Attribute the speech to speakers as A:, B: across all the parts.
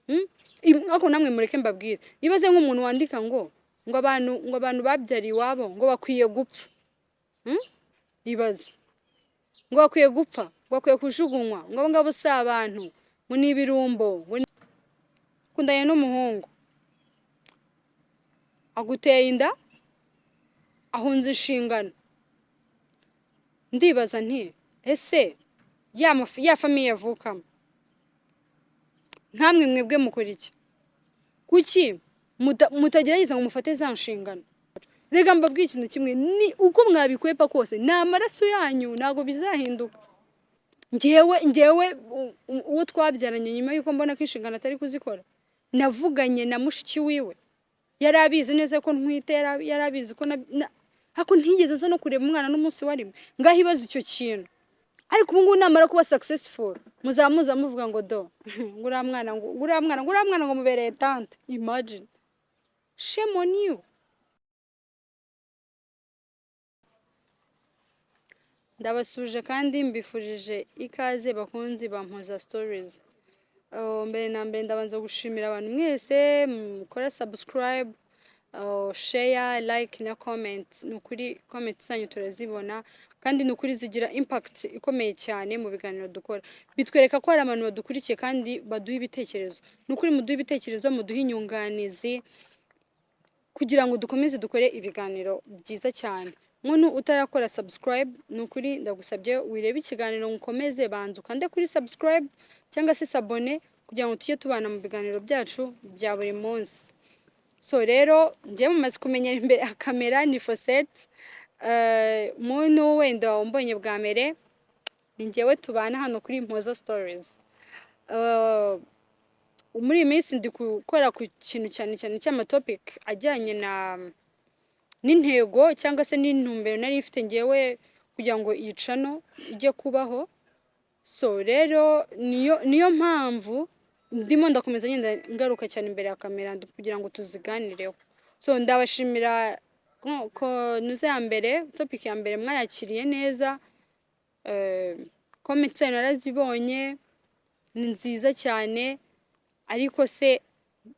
A: Hmm? Ako namwe mureke mbabwire. Ibaze nk'umuntu wandika ngo abantu babyari iwabo ngo bakwiye gupfa. Ibaze. Ngo bakwiye gupfa, ngo bakwiye kujugunywa, ngo abo ngabo si abantu, ngo ni ibirumbo, kundanye n'umuhungu. Aguteye inda, ahunze inshingano. Ndibaza nti, ese ya famiye yavukamo. Ntamwe mwebwe mukora iki? Kuki mutagerageza ngo mufate za nshingano? Rega mbabwiye ikintu kimwe, ni uko mwabikwepa kose ni amaraso yanyu ntago bizahinduka. Njyewe uwo twabyaranye nyuma yuko mbona ko inshingano atari kuzikora, navuganye na mushiki wiwe. Yarabizi neza ko ntwite, yarabizi ko hako ntigeze nza no kureba umwana n'umunsi warimwe. Ngaho ibaza icyo kintu. Ariko ubu ngubu namara kuba successful, muzamuza muvuga ngo do ngura mwana ngo mubereye tante. Imagine. Shame on you. Ndabasuje kandi mbifurije ikaze bakunzi ba Mpoza Stories. Mbere na mbere ndabanza gushimira abantu mwese mukora subscribe, share, like na comment. Nukuri comment zanyu turazibona kandi nukuri zigira impact ikomeye cyane mu biganiro dukora. Bitwereka ko hari abantu badukurikiye kandi baduha ibitekerezo. Nukuri muduha ibitekerezo, muduha inyunganizi kugira ngo dukomeze dukore ibiganiro byiza cyane. Muntu utarakora subscribe, nukuri ndagusabye wirebe ikiganiro ngukomeze banza ukande kuri subscribe cyangwa se sabone kugira ngo tujye tubana mu biganiro byacu bya buri munsi. So rero njye mumaze kumenyera imbere ya kamera ni Fosette. Muntu wenda umbonye bwa mbere ni njyewe tubana hano kuri Mpoza Stories. Muri iyi minsi ndi gukora ku kintu cyane cy'amatopic ajyanye n'intego cyangwa se n'intumbero nari ifite njyewe kugira ngo iyi channel ijye kubaho. So rero niyo mpamvu ndimo ndakomeza ngenda ngaruka cyane imbere ya kamera kugira ngo tuziganireho. So ndabashimira ko nuze ya mbere, topic ya mbere mwayakiriye neza. Comments narazibonye ni nziza cyane, ariko se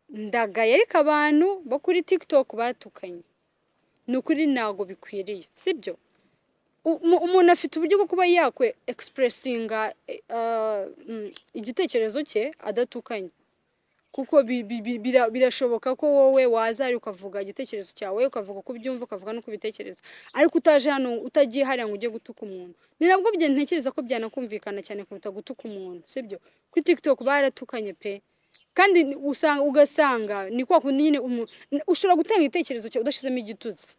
A: ndagaye ariko abantu bo kuri TikTok batukanye. Nukuri ntago bikwiriye, sibyo? Umuntu afite uburyo bwo kuba yakwe expressinga igitekerezo cye adatukanye. Kuko birashoboka ko wowe wazari ukavuga igitekerezo cyawe, ukavuga ko byumva, ukavuga no kubitekereza. Ariko utaje hano utagiye hari ngo ujye gutuka umuntu. Ni nabwo bye ntekereza ko byanakumvikana cyane kuruta gutuka umuntu, sibyo? Kuri TikTok baratukanye pe. Kandi ugasanga ni kwa kundi nyine ushobora gutanga igitekerezo cyawe udashizemo igitutsi.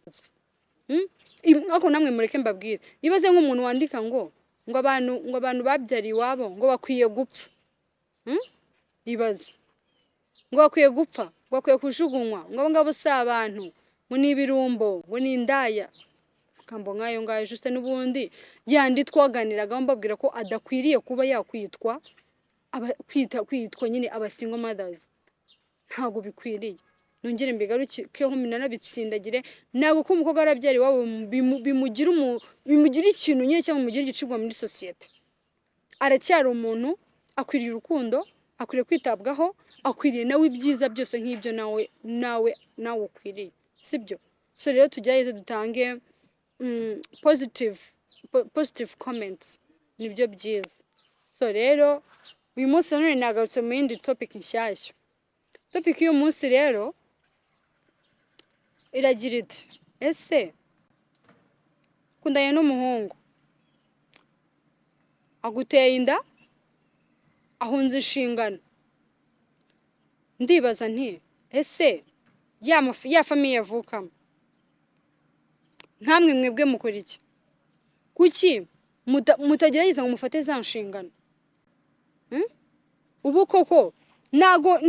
A: Ako namwe mureke mbabwire. Ibaze nk'umuntu wandika ngo abantu babyari iwabo ngo bakwiye gupfa. Ibaze. Ngo bakwiye gupfa, ngo bakwiye kujugunywa, ngo abo ngabo si abantu, ngo ni ibirumbo, ngo ni indaya. Kambo nkayo ngayo juste n'ubundi yandi twaganiraga mbabwira ko adakwiriye kuba yakwitwa kwitwa nyine abasingo mothers. Ntago bikwiriye. Nongere mbigarukeho minanabitsindagire nago ko umukobwa arabyari wabo bimugira ikintu nyine cyangwa mugira igicibwa muri society. Aracyari umuntu, akwiriye urukundo, akwiriye kwitabwaho, akwiriye nawe ibyiza byose nk'ibyo nawe ukwiriye, sibyo? So rero tugerageze dutange positive comments, nibyo byiza. So rero uyu munsi none nagarutse mu yindi topic nshyashya. Topic y'uyu munsi rero iragira iti, ese kundanye n'umuhungu. Aguteye inda, ahunze inshingano. Ndibaza nti, ese ya famiye yavukamo. Ntamwe mwebwe mukora iki? Kuki mutagerageza ngo mufate za nshingano? Ubu koko nago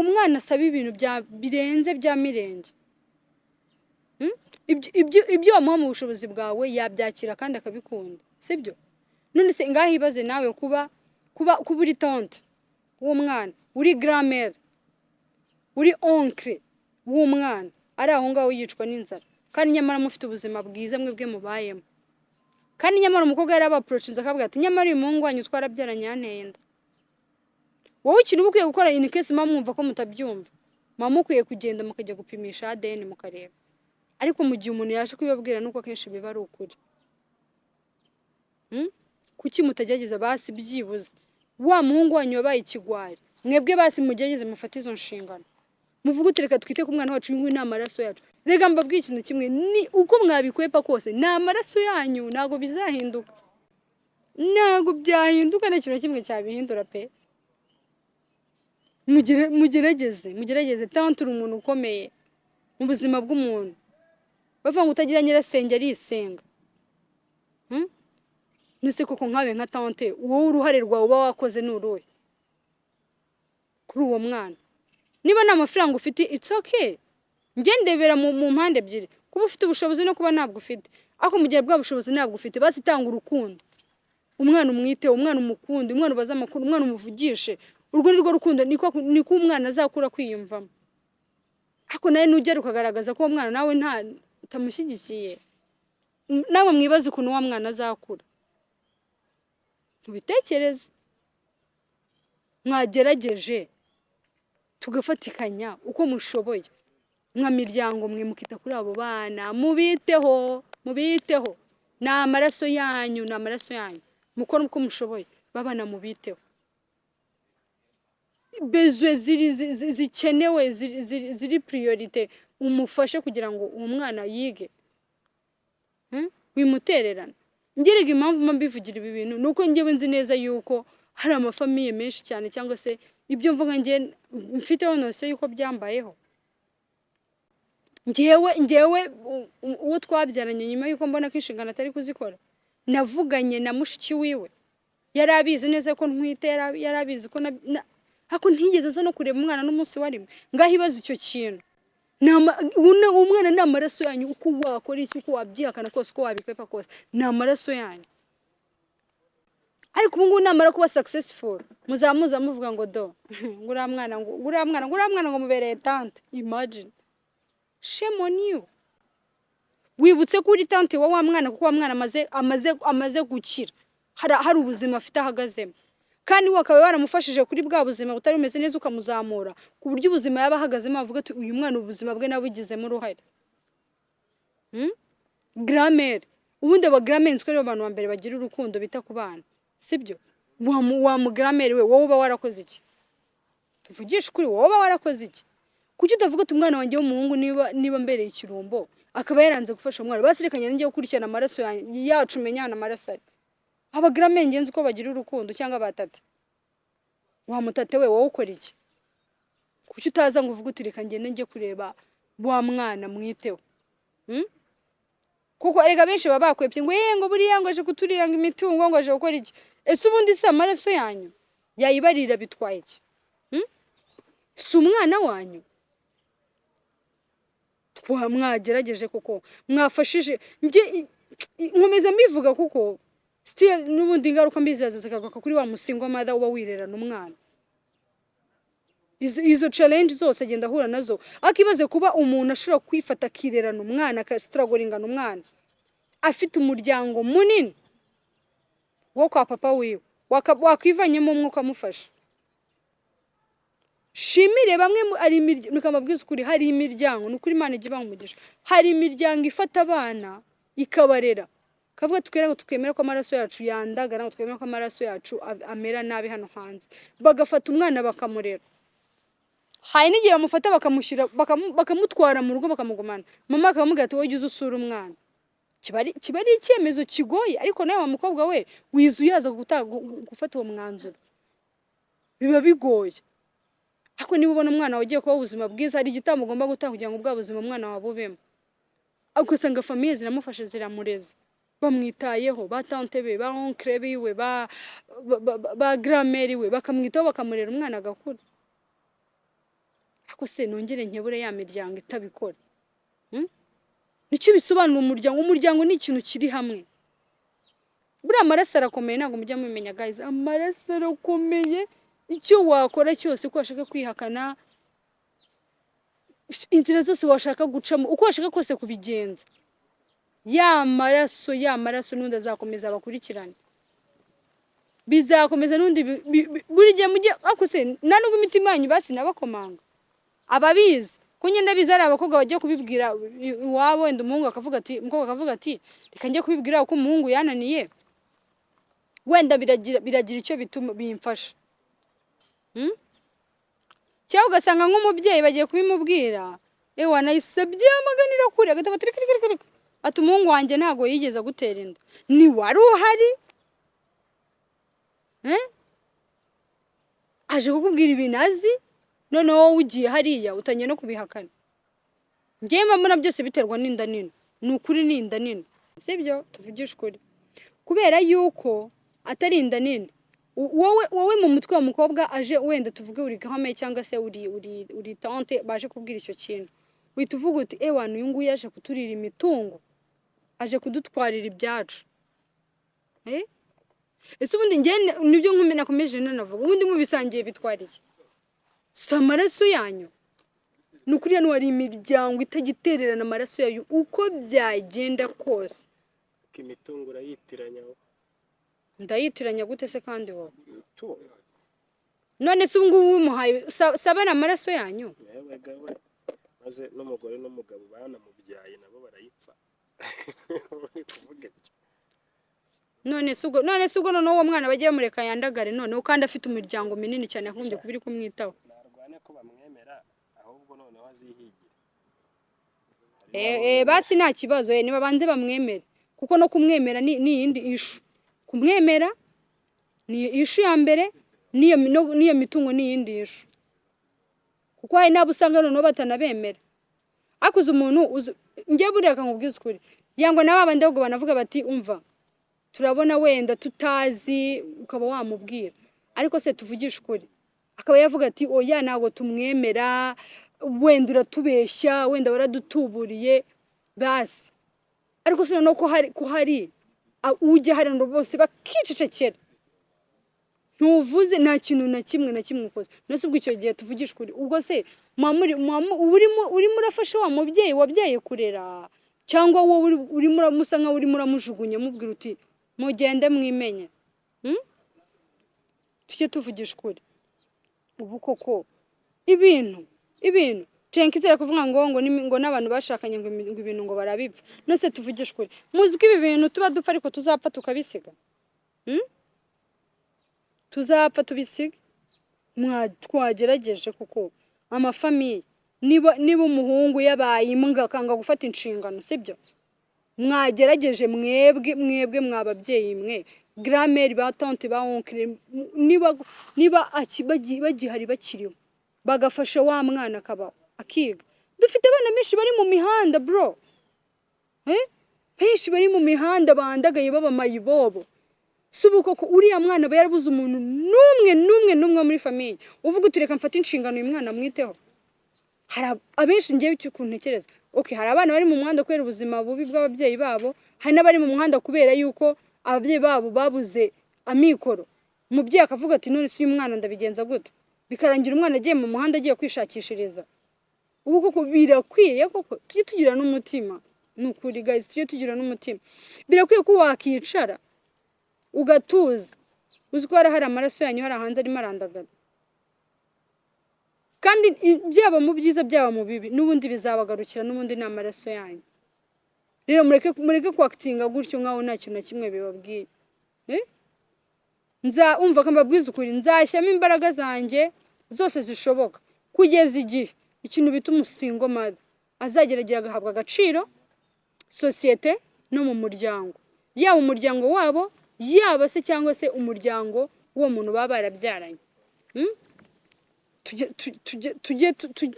A: umwana asaba ibintu birenze bya mirenge. Ibyo wamuha mu bushobozi bwawe yabyakira kandi akabikunda, sibyo? None se ngaho ibaze nawe kuba uri tante w'umwana, uri grand-mère, uri oncle w'umwana, ari aho ngaho yicwa n'inzara. Kandi nyamara mufite ubuzima bwiza mwebwe mubayemo. Kandi nyamara umukobwa yari abaprochinze akavuga ati nyamara uyu muhungu wanyu twarabyaranye yanteye inda. wowe ikintu uba ukwiye gukora in case mwumva ko mutabyumva, mukwiye kugenda mukajya gupimisha ADN mukareba. Ariko mu gihe umuntu yaje kubibabwira nuko akenshi biba ari ukuri. Kuki mutagerageza basi byibuze wa muhungu wanyu wabaye ikigwari, mwebwe basi mugerageze mufate izo nshingano, muvuga uti reka twite ku mwana wacu ngo ni amaraso yacu. Rega mbabwiye ikintu kimwe, ni uko mwabikwepa kose ni amaraso yanyu, ntago bizahinduka, ntago byahinduka, nta kintu kimwe cyabihindura pe. Mugerageze tantura umuntu ukomeye mu buzima bw'umuntu. Bavuga ngo utagira nyirasenge arisenga. Nese koko nkabe nka tante, wowe uruhare rwawe uba wakoze n'uruhe kuri uwo mwana? Niba nta mafaranga ufite it's okay, ngendebera mu mpande ebyiri, kuba ufite ubushobozi no kuba ntabwo ufite. Ako mu gihe bwa bushobozi ntabwo ufite, basi tanga urukundo, umwana umwite, umwana umukunde, umwana ubaza amakuru, umwana umuvugishe. Urwo ni rwo rukundo, niko umwana azakura kwiyumvamo. Ako nawe nugera ukagaragaza ko uwo mwana nawe utamushyigikiye, nawe mwibaze ukuntu uwo mwana azakura. Tubitekereze, mwagerageje tugafatikanya uko mushoboye, mwa miryango mwe mukita kuri abo bana, mubiteho. Ni amaraso yanyu, mukora uko mushoboye, babana mubiteho. Bezwe zikenewe, ziri priorite, umufashe kugira ngo uwo mwana yige. Wimutererana. Ngirega impamvu mbivugira ibi bintu nuko ngewe nzi neza yuko hari amafamiye menshi cyane, cyangwa se ibyo mvuga nge mfiteho nose yuko byambayeho. Ngewe uwo twabyaranye nyuma yuko mbona ko inshingano atari kuzikora, navuganye na mushiki wiwe, yarabizi neza ko ntwite, yarabizi ko hako ntigeze nza no kureba umwana n'umunsi warimo. Ngaho ibaza icyo kintu, umwana ni amaraso yanyu, uko wakora iki, uko wabyihakana kose, uko wabikwepa kose, ni amaraso yanyu. Ariko ubu ngubu namara kuba successful, muzamuza muvuga ngo do ngura mwana ngo mubereye tante. Imagine, shame on you. Wibutse ko uri tante wa mwana, kuko wa mwana amaze gukira, hari ubuzima afite ahagazemo, kandi wakaba waramufashije kuri bwa buzima butari umeze neza, ukamuzamura ku buryo ubuzima yaba ahagazemo avuga ati uyu mwana ubuzima bwe nabugizemo uruhare. Grammaire, ubundi aba grammaire nziko ari abantu ba mbere bagira urukundo bita ku bana, sibyo? Wa mu grammaire we, wowe uba warakoze iki? Tuvugisha kuri wowe uba warakoze iki? Kuki utavuga ati umwana wanjye w'umuhungu niba mbereye ikirumbo akaba yaranze gufasha umwana, basirekanye n'ingiye gukurikirana amaraso yacu, menyana amaraso ari abagrammaire ngenzi ko bagira urukundo, cyangwa batate. Wa mutate we, wowe ukora iki? Kuki utaza ngo uvuge uti reka ngende njye kureba wa mwana mwiteho? Kuko erega benshi baba bakwepye ngo buriya ngo aje kuturira ngo imitungo, ngo aje gukora iki. Ese ubundi se amaraso yanyu yayibarira bitwaye iki? Si umwana wanyu? Mwagerageje kuko mwafashije, nkomeza mbivuga kuko still n'ubundi ingaruka mbizaza zikagaruka kuri wa musingo mother uba wirerana umwana. Izo challenge zose agenda ahura nazo, akibaze kuba umuntu ashobora kwifata akirerana umwana, akastruggling umwana, afite umuryango munini wo kwa papa wiwe, wakwivanyemo umwuka amufasha. Shimire bamwe ari nikamabwiza ukuri, hari imiryango n'ukuri Imana igiba umugisha, hari imiryango ifata abana ikabarera, kavuga tukera ngo twemera ko amaraso yacu yandagara, ngo twemera ko amaraso yacu amera nabi hano hanze, bagafata umwana bakamurera. Hari n'igihe bamufata bakamushyira bakamutwara mu rugo bakamugumana, mama akamubwira ati wowe uze usura umwana. Kiba ari icyemezo kigoye, ariko nawe wa mukobwa we wizuyaza gufata uwo mwanzuro, biba bigoye. Ariko niba ubona umwana wagiye kuba ubuzima bwiza, hari igitambo ugomba gutanga kugira ngo ubwa buzima umwana wabubemo. Ariko usanga famiye ziramufasha, ziramureza, bamwitayeho, batante be, ba oncle biwe, ba grammaire we, bakamwitaho bakamurera umwana agakura. Ariko se nongere nkebure ya miryango itabikora. Nicyo bisobanura umuryango ni ikintu kiri hamwe. Buriya amaraso arakomeye, ntabwo mujya mumenya guys, amaraso arakomeye. Icyo wakora cyose, uko washaka kwihakana, inzira zose washaka gucamo, uko washaka kose kubigenza, ya maraso n'undi azakomeza abakurikirane. bizakomeza n'undi buri gihe mujye akuse nubwo imitima yanyu basi nabakomanga ababizi kunyenda biza ari abakobwa bagiye kubibwira iwabo wenda umuhungu akavuga ati umukobwa akavuga ati reka njye kubibwira uko umuhungu yananiye wenda biragira icyo bituma bimfasha cyangwa ugasanga nk'umubyeyi bagiye kubimubwira nahise byamaganira kure agataba ati umuhungu wanjye ntago yigeze gutera inda ni wari uhari aje kukubwira ibintu azi none wowe ugiye hariya utangiye no kubihakana njyewe mbona byose biterwa n'inda nini ni ukuri ni inda nini sibyo tuvugisha ukuri kubera yuko atari inda nini wowe mu mutwe wa mukobwa aje wenda tuvuge uri gahame cyangwa se uri tante baje kubwira icyo kintu uhita uvuga uti uyu nguyu yaje kuturira imitungo aje kudutwarira ibyacu ese ubundi njye nibyo nakomeje nanavuga ubundi mubisangiye bitwariye si amaraso yanyu ni ukuri hano hari imiryango itagitererana amaraso yayo uko byagenda kose
B: imitungo urayitiranya
A: ndayitiranya gute se kandi wowe none se ubungubu wimuhaye sabana amaraso yanyu
B: maze n'umugore n'umugabo banamubyaye nabo barayipfa
A: none se ubwo noneho uwo mwana bagiye bamureka yandagare noneho kandi afite umuryango minini cyane yakunze kubiri kumwitaho
B: narwane ko bamwemera ahubwo noneho azihigire
A: basi nta kibazo niba banze bamwemere kuko no kumwemera ni iyindi ishu kumwemera ni ishu ya mbere n'iyo mitungo ni iyindi ishu kuko hari n'abo usanga noneho batanabemera akuze umuntu njye buriya akangubwiza ukuri yangwa na babandi ahubwo banavuga bati umva turabona wenda tutazi ukaba wamubwira ariko se tuvugisha ukuri akaba yavuga ati oya ntabwo tumwemera wenda uratubeshya wenda waradutuburiye basi ariko se noneho ko hari ujya hari ngo bose bakicecekera ntuvuze nta kintu na kimwe ukoze nose ubwo icyo gihe tuvugisha ukuri ubwo se urimo urafasha wa mubyeyi wabyaye kurera cyangwa wowe urimo uramusa nkaho urimo uramujugunya mubwira uti mugende mwimenye tujye tuvugisha ukuri ubu koko ibintu cenka izera kuvuga ngo n'abantu bashakanye ngo ibintu ngo barabipfa nose tuvugisha ukuri muzi ko ibi bintu tuba dupfa ariko tuzapfa tukabisiga tuzapfa tubisiga twagerageje kuko amafamiye niba umuhungu yabaye imbwa akanga gufata inshingano sibyo mwagerageje mwebwe mwababyeyi mwe gramere ba tante ba onkle niba bagihari bakiriho bagafasha wa mwana akabaho akiga dufite abana benshi bari mu mihanda bro benshi bari mu mihanda bandagaye baba mayibobo subuko ko uriya mwana aba yarabuze umuntu n'umwe muri famiye uvuga uti reka mfate inshingano uyu mwana mwiteho hari abenshi ngiye ukuntekereza hari abana bari mu muhanda kubera ubuzima bubi bw'ababyeyi babo hari n'abari mu muhanda kubera yuko ababyeyi babo babuze amikoro umubyeyi akavuga ati none si uyu mwana ndabigenza gute bikarangira umwana agiye mu muhanda agiye kwishakishiriza ubu koko birakwiye koko tujye tugira n'umutima ni ukuri guys tujye tugira n'umutima birakwiye ko wakicara ugatuza uzi ko hari amaraso yanyu hari hanze arimo arandagara kandi byaba mu byiza byaba mu bibi n'ubundi bizabagarukira n'ubundi ni amaraso yanyu rero mureke kwakitinga gutyo nkaho nta kintu na kimwe bibabwiye umva ko mbabwiza ukuri nzashyamo imbaraga zanjye zose zishoboka kugeza igihe ikintu bita umusingo mada azageragera agahabwa agaciro sosiyete no mu muryango yaba umuryango wabo yaba se cyangwa se umuryango w'uwo muntu baba barabyaranye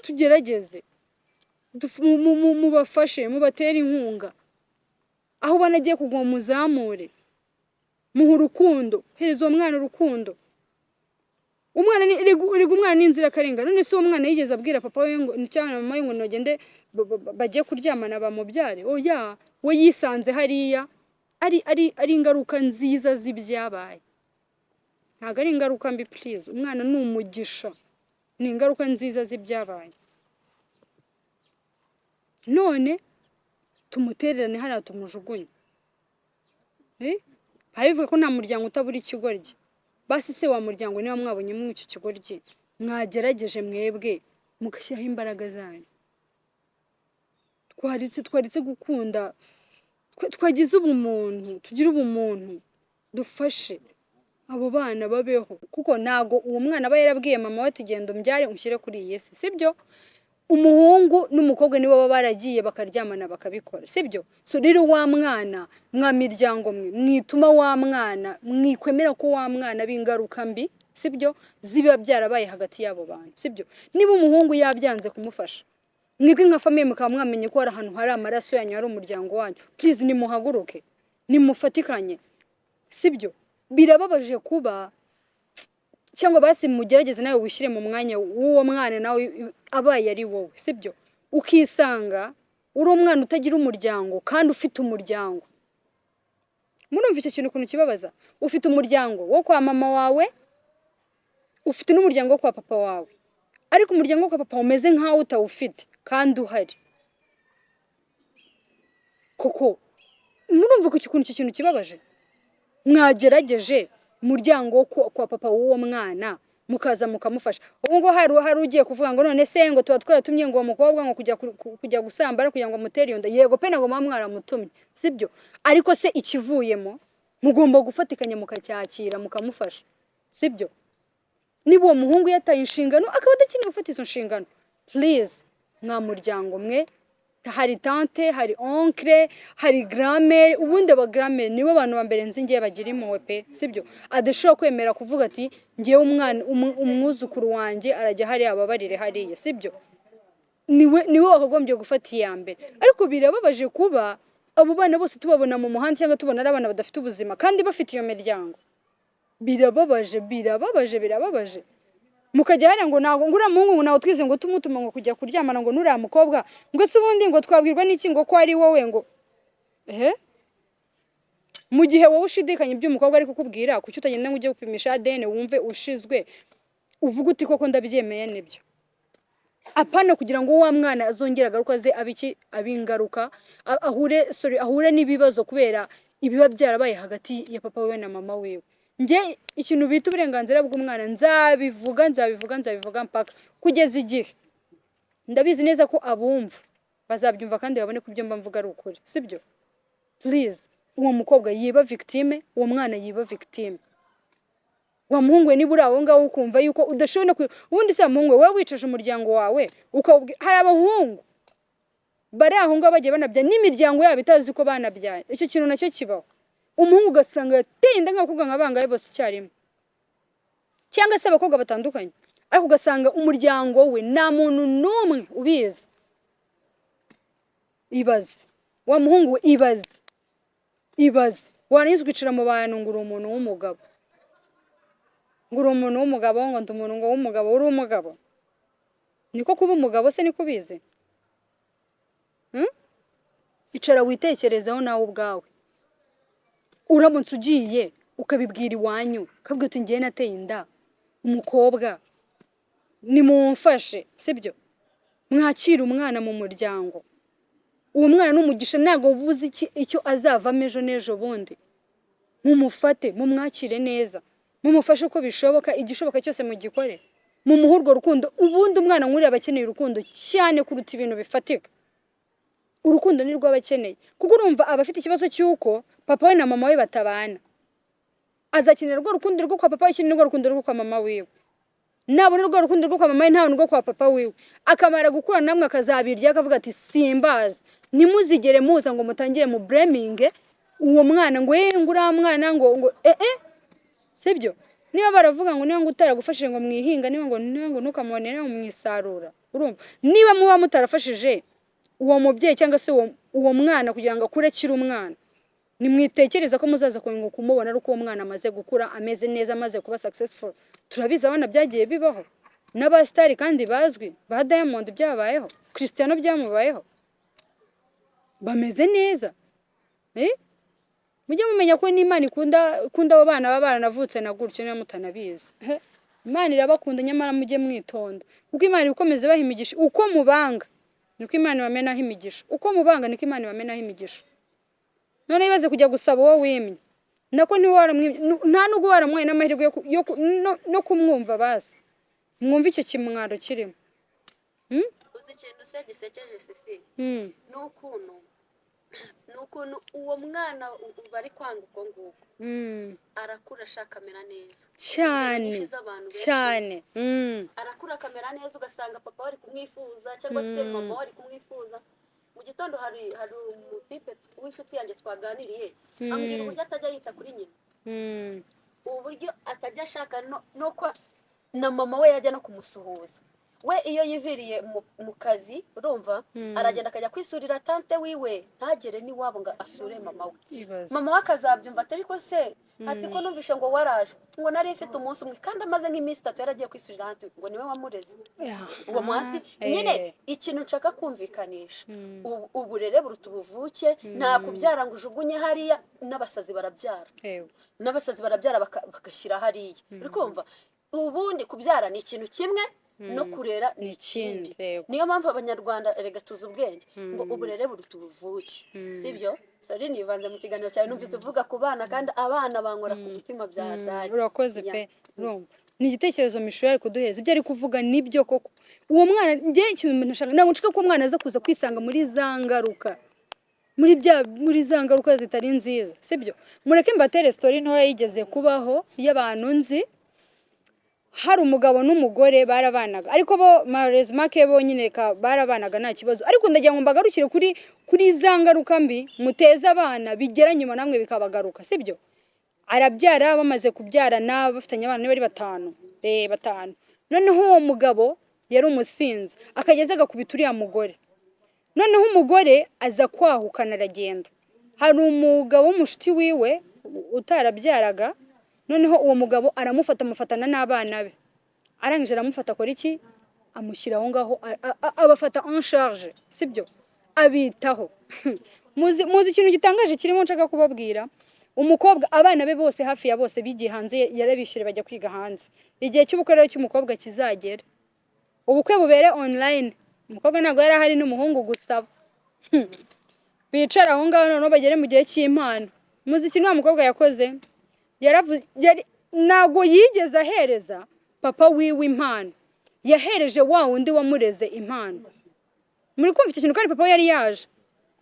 A: tugerageze mubafashe mubatere inkunga aho ubona agiye kugwa muzamure muha urukundo hereza uwo mwana urukundo umwana ni inzirakarengane none se uwo mwana yigeze abwira papa we ngo cyangwa mama we ngo nogende bagiye kuryamana bamubyare oya we yisanze hariya ari ingaruka nziza z'ibyabaye ntabwo ari ingaruka mbi please umwana ni umugisha ni ingaruka nziza z'ibyabaye none tumutererane hariya tumujugunye barivuga ko nta muryango utabura ikigoryi basi se wa muryango niba mwabonye mu icyo kigoryi mwagerageje mwebwe mugashyiraho imbaraga zanyu. Twaritse gukunda, twagize ubumuntu, tugira ubumuntu, dufashe abo bana babeho, kuko ntago uwo mwana aba yarabwiye mama we ati genda umbyare unshyire kuri iyi si, sibyo? Umuhungu n'umukobwa nibo baba baragiye bakaryamana bakabikora, sibyo? So rero wa mwana mwa miryango mwe mwituma wa mwana, mwikwemera ko wa mwana b'ingaruka mbi, sibyo, ziba byarabaye hagati y'abo bantu, sibyo? Niba umuhungu yabyanze kumufasha, mwebwe nka famille mukaba mwamenye ko hari ahantu hari amaraso yanyu, hari umuryango wanyu, please nimuhaguruke, nimufatikanye, sibyo? Birababaje kuba cyangwa basi mugerageze nawe wishyire mu mwanya w'uwo mwana nawe abaye ari wowe, sibyo? Ukisanga uri umwana utagira umuryango kandi ufite umuryango. Murumva icyo kintu ukuntu kibabaza? Ufite umuryango wo kwa mama wawe, ufite n'umuryango wo kwa papa wawe, ariko umuryango wo kwa papa umeze nkaho utawufite kandi uhari. Koko murumva ko ikintu cy'ikintu kibabaje? Mwagerageje umuryango kwa papa w'uwo mwana mukaza mukamufasha. Ubu ngo hari ugiye kuvuga ngo none se ngo tuba twaratumye ngo umukobwa ngo kujya gusambara kugira ngo amutere iyo nda. Yego pe ntabwo mwaramutumye, sibyo? Ariko se ikivuyemo mugomba gufatikanya mukacyakira mukamufasha, sibyo? Niba uwo muhungu yataye inshingano akaba adakeneye gufata izo nshingano, please mwa muryango mwe, hari tante, hari oncle, hari grand-mère, ubundi aba grand-mère nibo bantu ba mbere nzi ngiye bagira impuhwe pe, sibyo? Adashobora kwemera kuvuga ati ngiye umwana umwuzukuru wanjye arajya hari ababarire hariya, sibyo? Niwe wakagombye gufata iya mbere. Ariko birababaje kuba abo bana bose tubabona mu muhanda cyangwa tubona ari abana badafite ubuzima kandi bafite iyo miryango. Birababaje. Mukajya hari ngo nago ngura muhungu nawo twize ngo tumutuma ngo kujya kuryamana ngo nura mukobwa, ngo se ubundi ngo twabwirwa n'iki ngo ko ari wowe ngo mu gihe wowe ushidikanye iby'umukobwa ari kukubwira kuki utagenda ngo ujye gupimisha ADN wumve ushizwe uvuga uti koko ndabyemeye nibyo. Apana kugira ngo wa mwana azongera garuka ze abingaruka ahure n'ibibazo kubera ibiba byarabaye hagati ya papa we na mama wewe. Nge ikintu bita uburenganzira bw'umwana nzabivuga mpaka kugeza igihe ndabizi neza ko abumva bazabyumva kandi babone ko ibyo mba mvuga ari ukuri, sibyo? Please uwo mukobwa yiba victime, uwo mwana yiba victime. Wa muhungu niba uri aho ngaho ukumva yuko udashobora ubundi se muhungu wewe wicaje umuryango wawe hari abahungu bari aho ngaho bagiye banabya n'imiryango yabo itazi ko banabyaye. Icyo kintu nacyo kibaho. Umuhungu ugasanga yateye inda nk'abakobwa nk'abangaye bose icyarimwe cyangwa se abakobwa batandukanye, ariko ugasanga umuryango we nta muntu n'umwe ubizi. Ibaze wa muhungu we, ibaze warangiza ukicara mu bantu ngo uri umuntu w'umugabo, ngo uri umuntu w'umugabo, ngo ndi umuntu w'umugabo, uri umugabo? Niko kuba umugabo se? Niko bize? Icara witekerezaho nawe ubwawe. Uramutse ugiye ukabibwira iwanyu ukabwira uti ngiye nateye inda umukobwa nimumfashe, sibyo? Mwakira umwana mu muryango. Uwo mwana n'umugisha ntago buzi icyo azavamo ejo n'ejo bundi. Mumufate mumwakire neza, mumufashe uko bishoboka, igishoboka cyose mugikore, mumuhurwo rukundo. Ubundi umwana nk'uriya abakeneye urukundo cyane kuruta ibintu bifatika. Urukundo ni rwo abakeneye, kuko urumva abafite ikibazo cy'uko papa we na mama we batabana. Azakenera rwo rukundo rwo kwa papa we, cyane rwo rukundo rwo kwa mama wiwe. Nabona rwo rukundo rwo kwa mama we ntabona rwo kwa papa wiwe, akamara gukura namwe akazabirya akavuga ati simbaza. Nimuzigere muza ngo mutangire mu blaming uwo mwana ngo ngura mwana ngo sibyo? Niba baravuga ngo niba ngo utaragufashije ngo mwihinga, niba ngo ntukamubonere mu mwisarura. Urumva niba muba mutarafashije uwo mubyeyi cyangwa se uwo mwana kugira ngo akure kiri umwana, nimwitekereza ko muzaza kumubona ari uko uwo mwana amaze gukura ameze neza, amaze kuba successful. Turabizi abana byagiye bibaho n'abastari kandi bazwi, ba Diamond byabayeho, Cristiano byamubayeho, bameze neza. Mujye mumenya ko n'Imana ikunda abo bana baba baranavutse na gutyo niba mutanabizi. Imana irabakunda, nyamara mujye mwitonda, kuko Imana ikomeze baha imigisha. Uko mubanga niko Imana ibamenaho imigisha, uko mubanga niko Imana ibamenaho imigisha. None ibaze kujya gusaba wowe wimye nako nta nubwo waramwaye n'amahirwe no kumwumva basi mwumva icyo kimwaro kirimo.
C: uzi ikintu se gisekeje sisi nukuntu uwo mwana bari kwanga uko nguko arakura ashaka kamera neza
A: cyane
C: arakura kamera neza ugasanga papa wari kumwifuza cyangwa se mama wari kumwifuza. Mu gitondo hari umupipe w'inshuti yanjye twaganiriye ambwira uburyo atajya yita kuri nyina, uburyo atajya ashaka no kwa na mama we yajya no kumusuhuza. We iyo yiviriye mu kazi urumva aragenda akajya kwisurira tante wiwe ntagere n'iwabo ngo asure mama we. Mama we akazabyumva atari ko se ati ko numvishe ngo waraje ngo nari mfite umunsi umwe kandi amaze nk'iminsi 3 yaragiye kwisurira tante ngo niwe wamureze. Uwo mwati nyine ikintu nshaka kumvikanisha uburere buruta ubuvuke, nta kubyara ngo ujugunye hariya. N'abasazi barabyara bagashyira hariya uri kumva. Ubundi kubyara ni ikintu kimwe no kurera ni ikindi. Niyo mpamvu abanyarwanda erega tuzi ubwenge ngo uburere buruta ubuvuke, sibyo? Sorry nivanze mu kiganiro cyawe numvise uvuga ku bana kandi abana bankora ku mutima bya hatari.
A: Urakoze pe urumva ni igitekerezo mishuri ari kuduheza ibyo ari kuvuga nibyo koko. Uwo mwana ngiye ikintu nashaka ntabwo nshaka ko umwana aza kuza kwisanga muri zangaruka muri zangaruka zitari nziza, sibyo? Mureke mbatere story ntoya yigeze kubaho y'abantu nzi. Hari umugabo n'umugore barabanaga ariko bo marezi make bonyine barabanaga nta kibazo, ariko ndagira ngo mbagarukire kuri zangaruka mbi muteza abana bigera nyuma namwe bikabagaruka, sibyo? Arabyara bamaze kubyarana bafitanye abana bari 5 noneho uwo mugabo yari umusinzi akageza agakubita uriya mugore. Noneho umugore aza kwahukana aragenda. Hari umugabo w'umushuti wiwe utarabyaraga, noneho uwo mugabo amufatana n'abana be. Arangije aramufata akora iki? Amushyira aho ngaho abafata en charge, sibyo? Abitaho. muzi ikintu gitangaje kirimo nshaka kubabwira. Umukobwa abana be bose hafi ya bose bigiye hanze yarabishyure bajya kwiga hanze. Igihe cy'ubukwe rero cy'umukobwa kizagera. Ubukwe bubere online. Umukobwa ntago yari ahari n'umuhungu gusaba. Bicara aho ngaho noneho bagere mu gihe cy'impano. Muzi ikintu umukobwa yakoze? Ntago yigeze ahereza papa wiwe impano, yahereje wa wundi wamureze impano. Muri kumva ikintu kandi papa yari yaje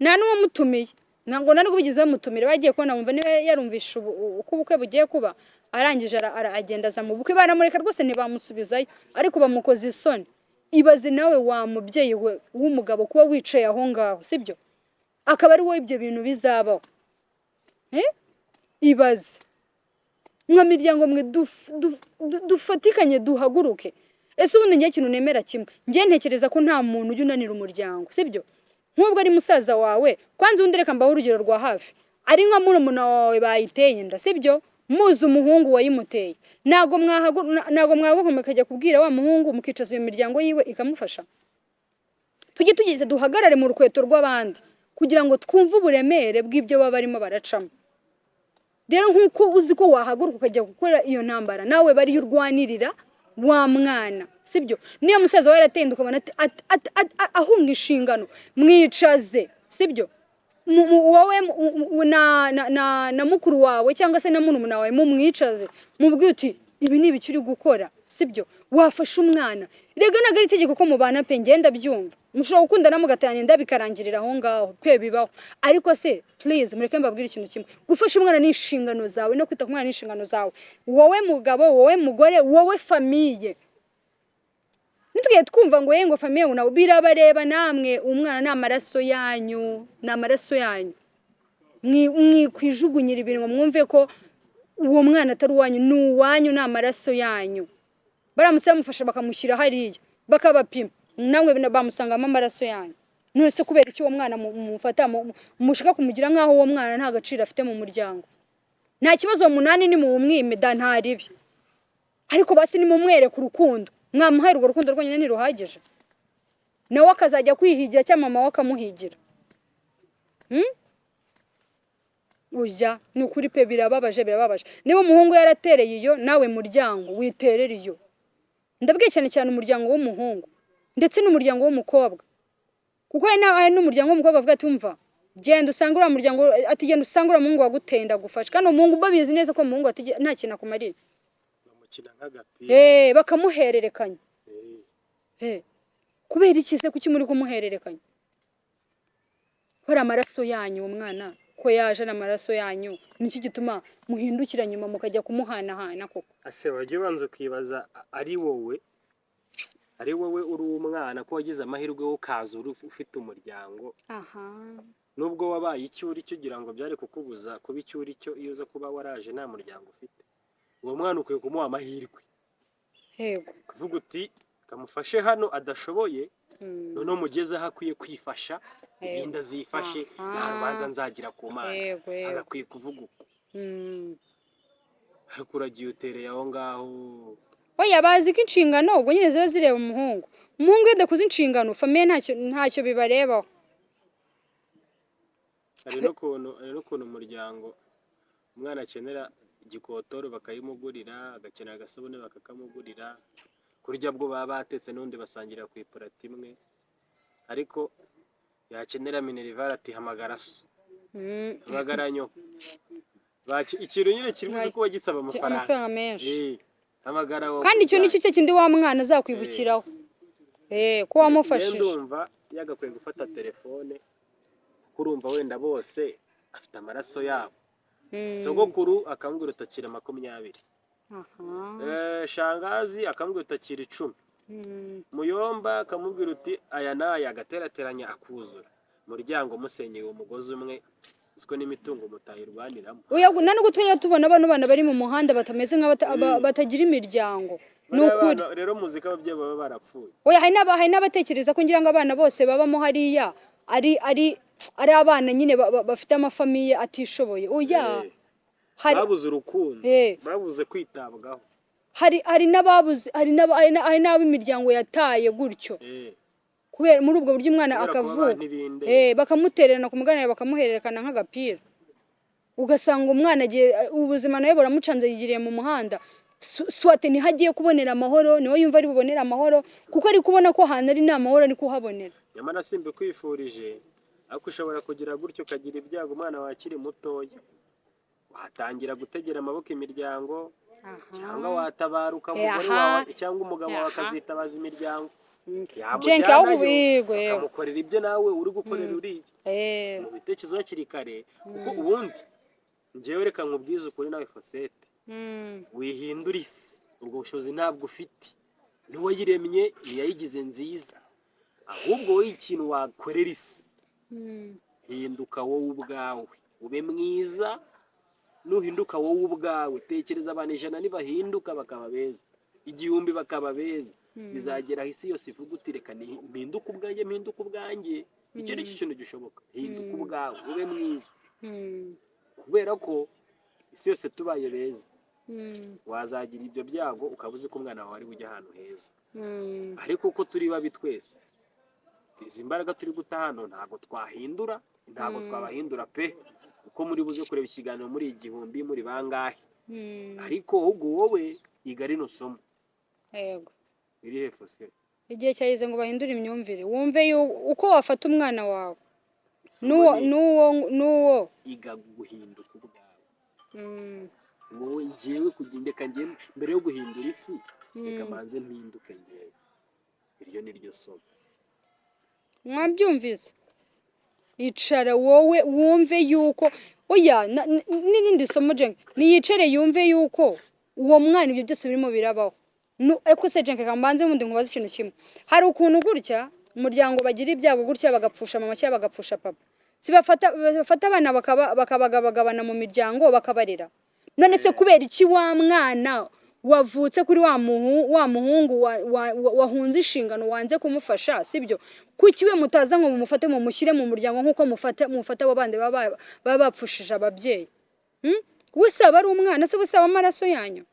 A: nta n'uwamutumiye, ntabwo nari kubigize bamutumire. Bagiye kubona bumva niba yarumvisha uko ubukwe bugiye kuba, arangije aragenda aza mu bukwe. Baramureka rwose ntibamusubizayo ariko bamukoze isoni. Ibaze nawe wa mubyeyi we w'umugabo kuba wicaye aho ngaho, sibyo? Akaba ari wowe ibyo bintu bizabaho. Ibaze mwa miryango mwe dufatikanye duhaguruke. Ese ubundi ngiye kintu nemera kimwe, ngiye ntekereza ko nta muntu ujya unanira umuryango, sibyo? Nk'ubwo ari musaza wawe kwanza undi reka mbaho urugero rwa hafi, ari nka murumuna wawe bayiteye inda, sibyo? Muzi umuhungu wayimuteye, ntago mwahaguruka kajya kubwira wa muhungu mukicaza iyo miryango yiwe ikamufasha. Tujye tugize duhagarare mu rukweto rw'abandi kugira ngo twumve uburemere bw'ibyo baba barimo baracamo. Rero nkuko uzi ko wahaguruka ukajya gukora iyo ntambara, nawe bari urwanirira wa mwana, sibyo? Niyo musaza we yaratenda ukabona ahunga inshingano, mwicaze, sibyo? Wowe na mukuru wawe cyangwa se na murumuna wawe mumwicaze mubwiye uti ibi ni ibiki uri gukora, sibyo? Wafasha umwana. Rega naga ari itegeko ko mubana pe ngenda byumva. Mushobora gukundana mugatanya inda bikarangirira aho ngaho pe bibaho. Ariko se please mureke mbabwire ikintu kimwe. Gufasha umwana ni inshingano zawe no kwita ku mwana ni inshingano zawe. Wowe mugabo, wowe mugore, wowe famille. Nitugiye twumva ngo yengo famille unabo birabareba namwe, umwana n'amaraso yanyu, n'amaraso yanyu. Mwikwijugunyira ibintu ngo mwumve ko uwo mwana atari uwanyu, n'uwanyu n'amaraso yanyu. Baramutse bamufasha bakamushyira hariya bakabapima, namwe bamusangamo amaraso yanyu. None se kubera iki uwo mwana mufata mushaka kumugira nkaho uwo mwana nta gaciro afite mu muryango? Nta kibazo 8 ni mu umwime da ntaribi, ariko basi ni mumwere ku rukundo. Mwamuhaye urwo rukundo rwonyine ntiruhagije, nawe akazajya kwihigira cyangwa mama we akamuhigira. Ujya ni ukuri pe birababaje. Niba umuhungu yaratereye iyo, nawe muryango witerera iyo. Ndabwiye cyane umuryango w'umuhungu ndetse n'umuryango w'umukobwa, kuko hari n'umuryango w'umukobwa avuga ati umva genda usanga uriya muryango ati genda usanga uriya muhungu waguteye ndagufasha kandi umuhungu babizi neza ko umuhungu ati nta kintu akumariye
B: bamukina nk'agapira
A: bakamuhererekanya kubera iki se kuki muri kumuhererekanya kubera amaraso yanyu umwana ko yaje n'amaraso yanyu niki gituma muhindukira nyuma mukajya kumuhanahana koko
B: ase wajye ubanza ukibaza ari wowe uri umwana ko wagize amahirwe yo kaza ufite umuryango nubwo wabaye icyuri cyo ugira ngo byari kukubuza kuba icyuri cyo iyo uza kuba waraje nta muryango ufite uwo mwana ukwiye kumuha amahirwe
A: yego
B: kuvuga uti kamufashe hano adashoboye noneho mugeze aho akwiye kwifasha ibindi azifashe nta rubanza nzagira ku mana agakwiye kuvuga uko ariko uragiye utereye aho ngaho
A: oya bazi ko inshingano ubwo nyine ziba zireba umuhungu iyo adakoze inshingano famiye ntacyo bibarebaho
B: hari n'ukuntu umuryango umwana akenera igikotoro bakayimugurira agakenera agasabune bakakamugurira kurya bwo baba batetse n'undi basangira ku ipurati imwe ariko yakenera minerivare ati hamagara so hamagara nyoko ikintu nyine kibuze kuba gisaba amafaranga
A: menshi
B: hamagara
A: kandi icyo ni cyo kindi wa mwana azakwibukiraho ko wamufashije
B: ndumva yagakwiye gufata telefone kurumva wenda bose afite amaraso yabo sogokuru akambwira utakira 20 shangazi akambwira utakira 10 muyomba akamubwira uti aya naya agaterateranya akuzura muryango musenyeye umugozi umwe uziko n'imitungo mutayirwaniramo
A: oya nubwo tubona abantu bana bari mu muhanda batameze batagira imiryango
B: nukuri rero muzika ababyeyi baba barapfuye
A: oya hari n'abatekereza ko ngira ngo abana bose babamo hariya ari abana nyine bafite amafamiye atishoboye oya
B: babuze urukundo babuze kwitabwaho
A: hari n'ababuze hari n'ab'imiryango yataye gutyo kubera muri ubwo buryo umwana akavuka bakamutererana ku muganira bakamuhererekana nk'agapira ugasanga umwana ubuzima nawe buramucanze yigiriye mu muhanda swate ntihagiye kubonera amahoro niwe yumva ari bubonera amahoro kuko ari kubona ko ahantu ari nta mahoro ari kuhabonera
B: nyamara simbe kwifurije ariko ushobora kugira gutyo ukagira ibyago umwana wakiri mutoya watangira gutegera amaboko imiryango cyangwa watabaruka umugore wawe cyangwa umugabo wawe akazitabaza imiryango akamukorera ibyo nawe uri gukorera uriya mu bitekerezo hakiri kare kuko ubundi njyewe reka nkubwize ukuri nawe Fosete wihindura isi ubwo bushobozi ntabwo ufite n'uwayiremye ntiyayigize nziza ahubwo wowe ikintu wakorera isi hinduka wowe ubwawe ube mwiza nuhinduka wowe ubwawe tekereza abantu 100 nibahinduka bakaba beza 1000 bakaba beza bizagera isi yose ivuga uti reka mpinduka ubwanjye icyo ni ikintu gishoboka hinduka ubwawe ube mwiza kubera ko isi yose tubaye beza wazagira ibyo byago ukabuze ko umwana wawe ari bujya ahantu heza ariko uko turi babi twese izi mbaraga turi guta hano ntabwo twabahindura pe uko muri buze kureba ikiganiro muri 1000 muri bangahe ariko ahubwo wowe iga rino somo
A: yego
B: iri hepfo se
A: igihe cyaheze ngo bahindure imyumvire wumve uko wafata umwana wawe nuwo
B: iga guhinduka ubwawe wowe njyewe kugindeka njyewe mbere yo guhindura isi reka manze mpinduke njyewe iryo ni ryo somo
A: mwabyumvise icara wowe wumve yuko oya n'irindi somo jenke niyicare yumve yuko uwo mwana ibyo byose birimo birabaho ariko se jenke kambanze mundi nkubaza ikintu kimwe hari ukuntu gutya umuryango bagira ibyago gutya bagapfusha mama cyangwa bagapfusha papa si bafata abana bakabagabagabana mu miryango bakabarera none se kubera iki wa mwana wavutse kuri wa muhungu wahunze inshingano wanze kumufasha sibyo kuki we mutaza ngo mumufate mu mushyire mu muryango nkuko mufata abandi baba bapfushije ababyeyi wese aba ari umwana se wese aba amaraso yanyu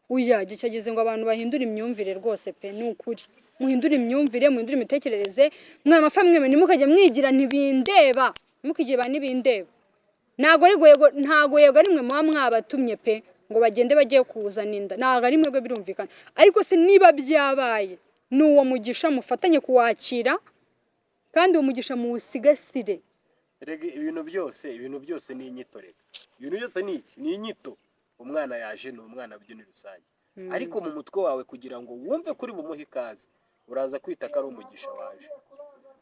A: uya gicageze ngo abantu bahindura imyumvire rwose pe ni ukuri muhindura imyumvire muhindura imitekerereze mwa mafamwe nimukajya mwigira ntibindeba mukigiye ba nibindeba ntago yego ari mwe muba mwabatumye pe ngo bagende bagiye kuzana inda ntago ari mwebwe birumvikana ariko se niba byabaye n'uwo mugisha mufatanye kuwakira kandi uwo mugisha muwusigasire
B: rega ibintu byose ni inyito rega. Ibintu byose ni iki? Ni inyito. Umwana yaje ni umwana byo ni rusange. Ariko mu mutwe wawe kugira ngo wumve kuri bumuhe ikaze, uraza kwita ko ari umugisha waje.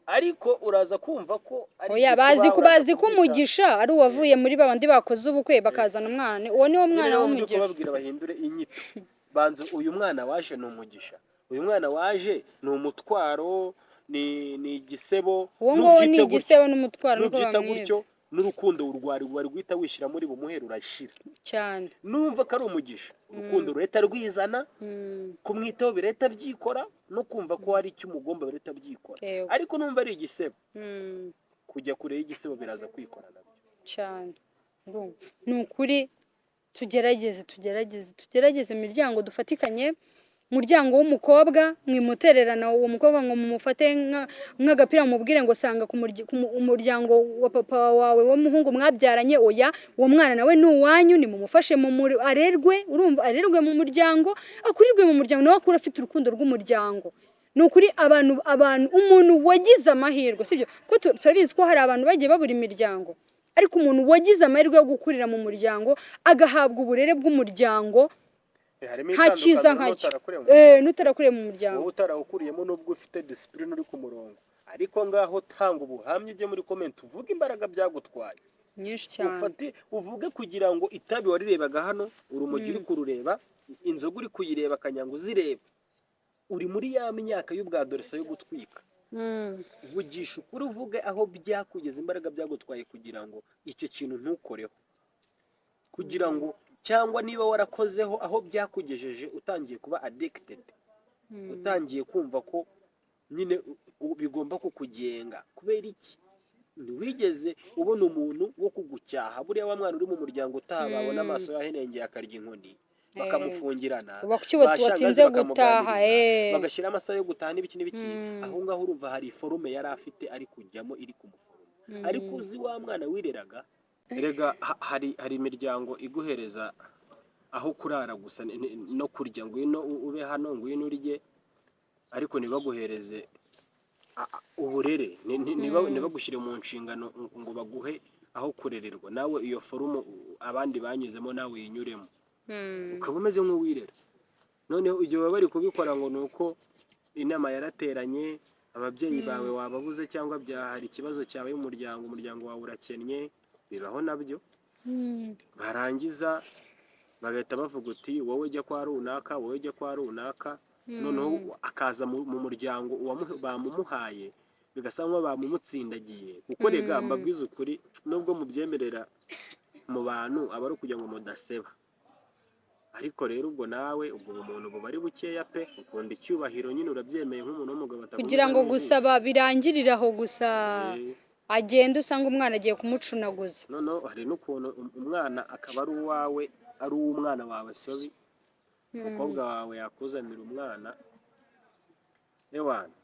B: Ariko uraza kumva ko ari
A: oya bazi ko umugisha ari uwavuye muri babandi bakoze ubukwe bakazana umwana, uwo niwo mwana w'umugisha.
B: Babwira bahindure inyito. Banze uyu mwana waje ni umugisha, uyu mwana waje ni umutwaro, ni igisebo.
A: Uwo ngo ni igisebo n'umutwaro nuko
B: bamwita. N'urukundo wari rwita wishyira muri bumuhe rurashira
A: cyane.
B: Numva ko ari umugisha, urukundo rureta rwizana, kumwitaho bireta byikora, no kumva ko hari icyo umugomba bireta byikora. Ariko numva ari igisebo, kujya kure y'igisebo biraza kwikora nabyo
A: cyane. Ni ukuri tugerageze imiryango dufatikanye. Umuryango w'umukobwa mwimutererana uwo mukobwa ngo mumufate nk'agapira mubwire ngo sanga ku umuryango wa papa wawe w'umuhungu mwabyaranye. Oya, uwo mwana nawe ni uwanyu, ni mumufashe arerwe, urumva arerwe mu muryango, akurirwe mu muryango, nawe akura afite urukundo rw'umuryango. Ni ukuri abantu umuntu wagize amahirwe, sibyo ko turabizi ko hari abantu bagiye babura imiryango, ariko umuntu wagize amahirwe yo gukurira mu muryango agahabwa uburere bw'umuryango nta cyiza nkacyo. N'utarakuriye mu muryango,
B: wowe utarawukuriyemo n'ubwo ufite discipline uri ku murongo, ariko ngaho tanga ubuhamya, ujye muri comment uvuge imbaraga byagutwaye
A: nyinshi cyane.
B: Uvuge kugira ngo itabi warirebaga hano, urumogi uri kurureba, inzoga uri kuyireba, akanyanga uzireba, uri muri ya myaka y'ubwadoresa yo gutwika. Vugisha ukuri, uvuge aho byakugeza, imbaraga byagutwaye kugira ngo icyo kintu ntukoreho, kugira ngo cyangwa niba warakozeho aho byakugejeje utangiye kuba addicted, utangiye kumva ko nyine bigomba kukugenga. Kubera iki? Ntiwigeze ubona umuntu wo kugucyaha. Buriya wa mwana uri mu muryango utababona amaso yahenengeye akarya inkoni, bakamufungirana,
A: batinze gutaha,
B: bagashyira amasaha yo gutaha n'ibiki n'ibiki. Aho ngaho urumva hari forume yari afite ari kujyamo iri kumuforoma. Ariko uzi wa mwana wireraga, erega hari imiryango iguhereza aho kurara gusa no kurya, ngwino ube hano, ngwino urye, ariko ntibaguhereze uburere, ntibagushyire mu nshingano ngo baguhe aho kurererwa. Nawe iyo forumu abandi banyuzemo nawe yinyuremo, ukaba umeze nk'uwirera. Noneho igihe baba bari kubikora ngo ni uko inama yarateranye, ababyeyi bawe wababuze, cyangwa hari ikibazo cyawe umuryango wawe urakennye, bibaho nabyo. Barangiza bagahita bavuga uti wowe jya kwa runaka, wowe jya kwa runaka. Noneho akaza mu muryango bamumuhaye, bigasa nkaho bamumutsindagiye. Kuko rega mbabwiza ukuri, nubwo mubyemerera mu bantu aba ari ukugira ngo mudaseba, ariko rero ubwo nawe ubwo umuntu buba ari bukeya pe, ukunda icyubahiro nyine, urabyemeye nk'umuntu w'umugabo
A: kugira ngo gusaba birangirire aho gusa, agenda usanga umwana agiye kumucunaguza.
B: Noneho hari n'ukuntu umwana akaba ari uwawe, ari uw'umwana wawe sobi, umukobwa wawe yakuzanira umwana, ewana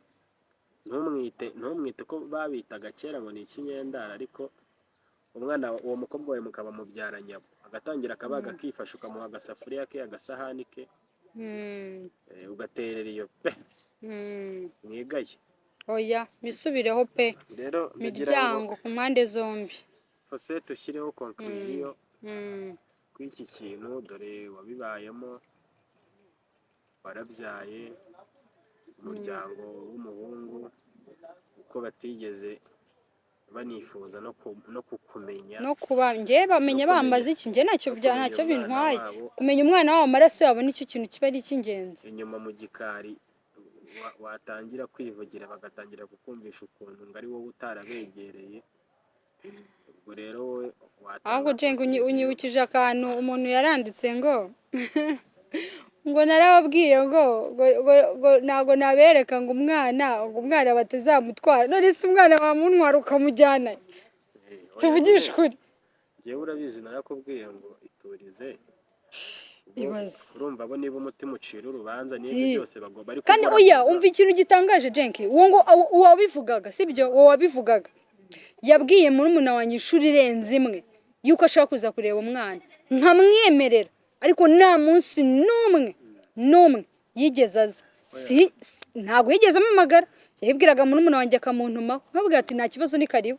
B: ntumwite ko babitaga kera ngo ni ikinyendara, ariko umwana uwo mukobwa wawe mukaba mubyaranye, agatangira akabaga akifasha, ukamuha agasafuriya ke, agasahani ke, ugaterera iyo pe, mwigaye.
A: Oya bisubireho pe,
B: rero
A: miryango ku mpande zombi.
B: Fosete ushyireho conclusion kuri iki kintu, dore wabibayemo, warabyaye umuryango w'umuhungu, uko batigeze banifuza no kukumenya,
A: no kuba njye bamenya bambaza iki, njye ntacyo bintwaye. Kumenya umwana wabo amaraso yabo nicyo kintu kiba ari icy'ingenzi.
B: Inyuma mu gikari watangira kwivugira, bagatangira kukumvisha ukuntu ngo ari wowe utarabegereye. Ubwo rero wowe
A: ahubwo jenga unyibukije akantu umuntu yaranditse ngo ngo narababwiye ngo ntago nabereka ngo umwana batazamutwara. None se umwana wamuntwara ukamujyana? Tuvugishe ukuri.
B: Yewe urabizi narakubwiye ngo iturize. Urumva bo niba umutima ucira urubanza n'ibyo byose bagomba, ariko
A: kandi oya umva ikintu gitangaje jenke, uwo ngo uwabivugaga sibyo, uwo wabivugaga yabwiye muri umuna wanyu ishuri irenze imwe yuko ashaka kuza kureba umwana, nkamwemerera, ariko nta munsi n'umwe yigeze aza. Ntabwo yigeze amamagara, yabibwiraga muri umuna wanjye akamuntumaho, nkabwira ati nta kibazo ni karibu.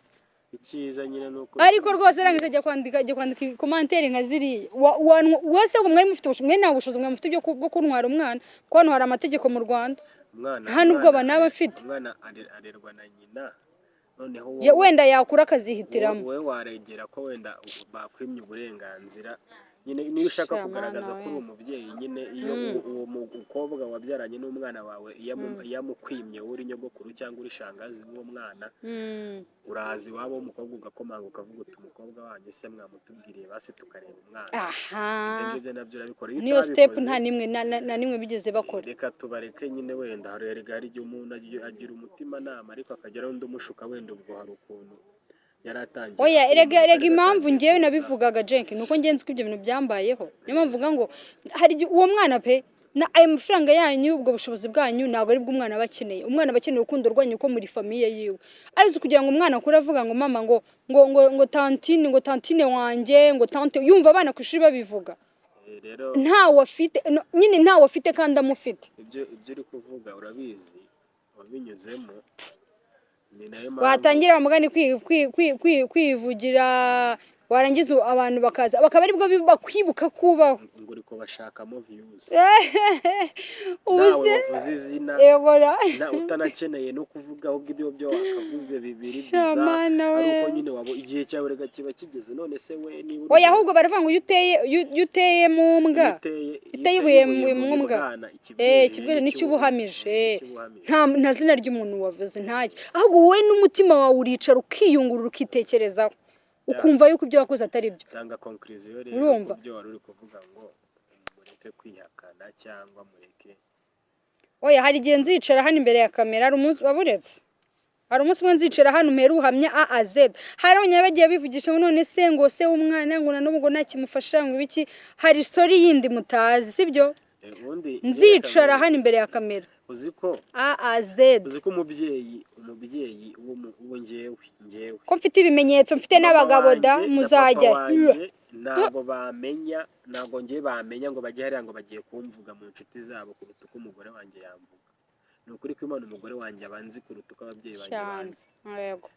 B: icyiza nyine nuko
A: ariko rwose arangije ajya kwandika commentaire nka ziriya wese ngo mwari mufite mwe nta bushobozi mwe mufite bwo kuntwara umwana kuko hano hari amategeko mu Rwanda nta nubwo banaba afite
B: umwana arerwa na nyina noneho
A: wenda yakura akazihitiramo
B: wowe waregera ko wenda bakwimye uburenganzira nyine niyo ushaka kugaragaza ko uri umubyeyi nyine iyo uwo mukobwa wabyaranye n'umwana wawe yamukwimye uri nyogokuru cyangwa uri shangazi w'uwo mwana urazi wabo w'umukobwa ugakomanga ukavuga uti umukobwa wanjye se mwamutubwiriye basi tukareba umwana ibyo nabyo urabikora
A: niyo step nta nimwe bigeze bakora
B: reka tubareke nyine wenda hari igihe umuntu agira umutima nama ariko akagera undi umushuka wenda ubwo hari ukuntu yaratangiye
A: oya erega impamvu ngewe nabivugaga Jenk nuko ngenzi ko ibyo bintu byambayeho niyo mpamvu vuga ngo hari uwo mwana pe na ayo mafaranga yanyu ubwo bushobozi bwanyu ntabwo ari bw'umwana bakeneye umwana bakeneye urukundo rwanyu ko muri famiye yiwe arizo kugira ngo umwana akure avuga ngo mama ngo tantine wanjye ngo tante yumva abana ku ishuri babivuga ntawe afite nyine ntawe afite kandi amufite
B: ibyo uri kuvuga urabizi wabinyuzemo
A: watangira bamugani kwivugira warangiza abantu bakaza bakaba aribwo bakwibuka kubaho
B: ngo uri kubashakamo views
A: ubuze
B: wavuze izina utanakeneye no kuvuga ahubwo ibyo wakavuze bibiri biza ariko nyine wabo igihe cyawe rega kiba kigeze none se we niba
A: oya ahubwo baravuga ngo uteye mu mbwa iteye ibuye mu mbwa ikibwira nicyo ubuhamije nta zina ry'umuntu wavuze ntaje ahubwo wowe n'umutima wawe uricara ukiyungurura ukitekerezaho ukumva yuko ibyo wakoze atari byo
B: tanga conclusion rero ibyo wari uri kuvuga ngo mureke kwihakana cyangwa mureke
A: oya hari igihe nzicara hano imbere ya kamera hari umunsi waburetse hari umunsi umwe nzicara hano mpera uhamya A Z hari abanyabagiye bivugisha ngo none se ngo se w'umwana ngo nanubwo ntakimufasha ngo ibiki hari story yindi mutazi sibyo nzicara hano imbere ya kamera
B: uziko
A: A Z
B: uziko umubyeyi uwo ngewe
A: ko mfite ibimenyetso mfite n'abagabo da muzajya
B: ntabwo bamenya ntabwo ngiye bamenya ngo bajye hariya ngo bagiye kumvuga mu nshuti zabo kuruta uko umugore wanjye yamvuga ni ukuri ko Imana umugore wanjye abanzi kuruta uko ababyeyi banjye banzi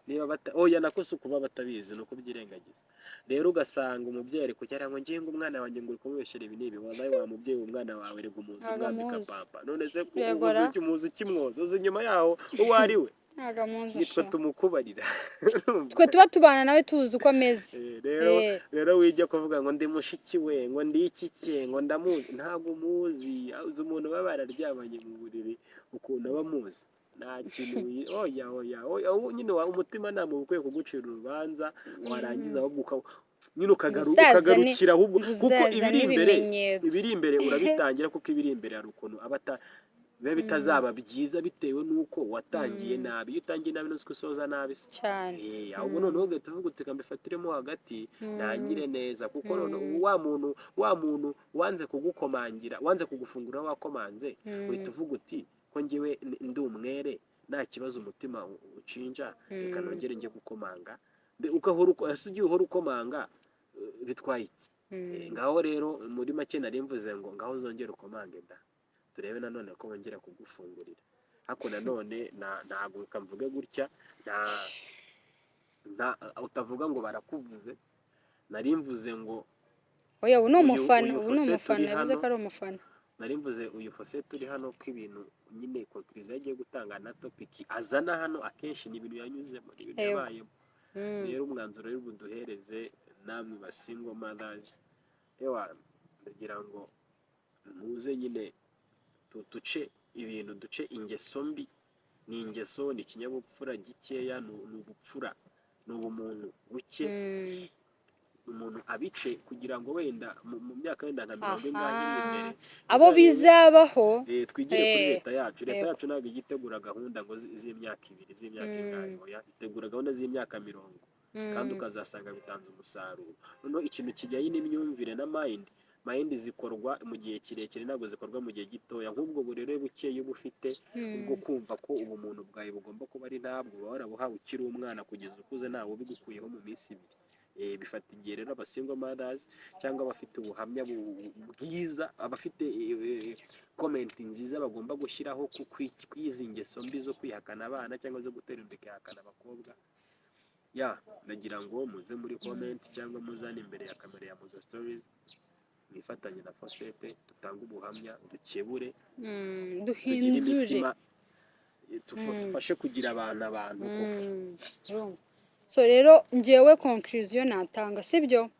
B: niba oya nako si ukuba batabizi ni uko byirengagiza rero ugasanga umubyeyi ari kujya ngo ngiye ngo umwana wanjye ngo uri kumubeshyera ibi n'ibi wabaye wa mubyeyi umwana wawe rega umuzi umwambika papa none se umuzi ukimwoza uzi inyuma yaho uwo ari we nitwe tumukubarira
A: twe tuba tubana nawe tuzi uko ameze
B: rero wijya kuvuga ngo ndi mushiki we ngo ndi iki cye ngo ndamuzi ntabwo muzi uzi umuntu baba bararyamanye mu buriri ukuntu aba muzi nta kintu oya nyine umutima nta muntu ukwiye kugucira urubanza warangiza ahubwo nyine ukagarukira ahubwo kuko ibiri imbere urabitangira kuko ibiri imbere hari ukuntu biba bitazaba byiza bitewe n'uko watangiye nabi iyo utangiye nabi nuko usoza nabi
A: cyane
B: ahubwo noneho ugahita uvuga uti kambifatiremo hagati ntangire neza kuko wa muntu wanze kugukomangira wanze kugufungura wakomanze uhita uvuga uti ko ngewe ndi umwere nta kibazo umutima ucinja reka nongere njye gukomanga ugiye uhora ukomanga bitwaye iki ngaho rero muri make nari mvuze ngo ngaho zongere ukomange da turebe nanone ko bongera kugufungurira ariko nanone ntabwo ukamvuge gutya utavuga ngo barakuvuze nari mvuze ngo
A: oya ubu ni umufana yavuze ko ari umufana
B: nari mvuze uyu Fose turi hano ko ibintu nyine conclusion yagiye gutanga na topic azana hano akenshi ni ibintu yanyuzemo ibintu yabayemo rero umwanzuro rero buduhereze namwe ba single mothers ndagira ngo muze nyine duce ibintu duce ingeso mbi ni ingeso ni ikinyabupfura gikeya ni ubupfura ni ubumuntu buke umuntu abice kugira ngo wenda mu myaka wenda nka 40 iri imbere
A: abo bizabaho
B: twigire kuri leta yacu ntabwo igitegura gahunda ngo z'imyaka 2 z'imyaka 5 itegura gahunda z'imyaka 50 kandi ukazasanga bitanze umusaruro noneho ikintu kijyanye n'imyumvire na mind zikorwa mu gihe kirekire ntabwo zikorwa mu gihe gitoya nk'ubwo burere bukeye uba ufite ubwo kumva ko ubumuntu bwawe bugomba kuba ari ntabwo warabuhawe ukiri umwana kugeza ukuze ntawe ubigukuyeho mu minsi 2 bifata igihe rero aba single mothers cyangwa abafite ubuhamya bwiza abafite comment nziza bagomba gushyiraho kwizi ingeso mbi zo kwihakana abana cyangwa zo gutera imbere kwihakana abakobwa ndagira ngo muze muri comment cyangwa muzane imbere ya kamera ya Muza Stories mwifatanye na Fosette dutange ubuhamya dukebure
A: duhindure
B: tufashe kugira abantu
A: so rero njyewe conclusion natanga sibyo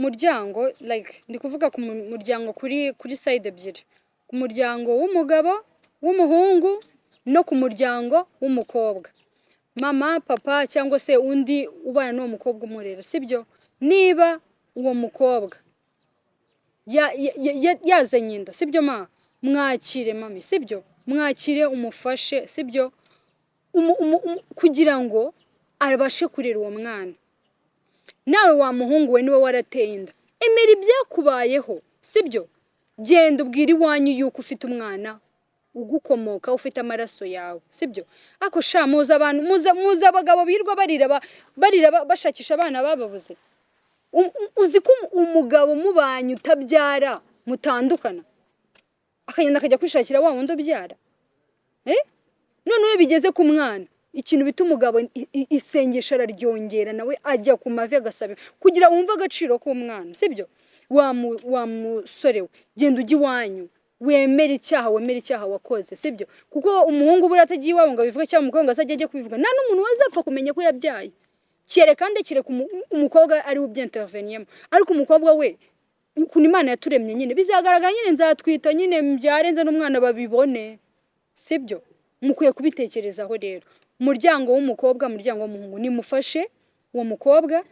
A: muryango like ndi kuvuga ku muryango kuri side ebyiri ku muryango w'umugabo w'umuhungu no ku muryango w'umukobwa mama papa cyangwa se undi ubana n'uwo mukobwa umurera sibyo niba uwo mukobwa yazanye inda sibyo mwakire mami sibyo mwakire umufashe sibyo kugira ngo abashe kurera uwo mwana nawe wa muhungu we niwe warateye inda emera ibyakubayeho sibyo genda ubwira iwanyu yuko ufite umwana ugukomoka ufite amaraso yawe sibyo ako sha muza abantu muza abagabo birwa barira bashakisha abana bababuze uzi ko umugabo mubanye utabyara mutandukana akagenda akajya kwishakira wa wundi ubyara none iyo bigeze ku mwana ikintu bita umugabo isengesho araryongera nawe ajya ku mavi agasaba kugira wumve agaciro k'umwana sibyo wa musore we genda ujya iwanyu wemera icyaha wakoze sibyo kuko umuhungu buri atagiye iwabo ngo abivuge cyangwa umukobwa ngo ajye kubivuga nta n'umuntu wazapfa kumenya ko yabyaye kandi umukobwa ari we ubyenterveniyemo ariko umukobwa we ukuntu Imana yaturemye nyine bizagaragara nyine nzatwita nyine mbyarenze n'umwana babibone sibyo mukwiye kubitekerezaho rero umuryango w'umukobwa umuryango w'umuhungu nimufashe uwo mukobwa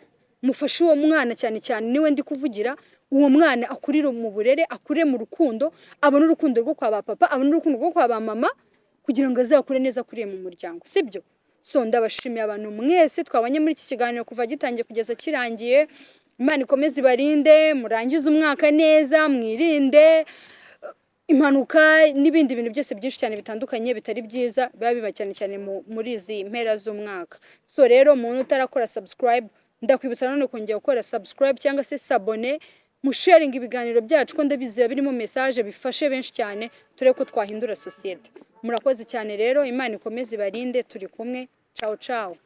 A: mufashe uwo mwana cyane niwe ndi kuvugira uwo mwana akurire mu burere akure mu rukundo abone urukundo rwo kwa ba papa abone urukundo rwo kwa ba mama kugira ngo azakure neza kuriye mu muryango sibyo so ndabashimiye abantu mwese twabanye muri iki kiganiro kuva gitangiye kugeza kirangiye Imana ikomeze ibarinde murangize umwaka neza mwirinde impanuka n'ibindi bintu byose byinshi cyane bitandukanye bitari byiza biba biba cyane muri izi mpera z'umwaka so rero umuntu utarakora subscribe ndakwibutsa none kongera gukora subscribe cyangwa se sabone musharing ibiganiro byacu ko ndabizi birimo message bifashe benshi cyane tureko twahindura societe murakoze cyane rero Imana ikomeze ibarinde turi kumwe ciao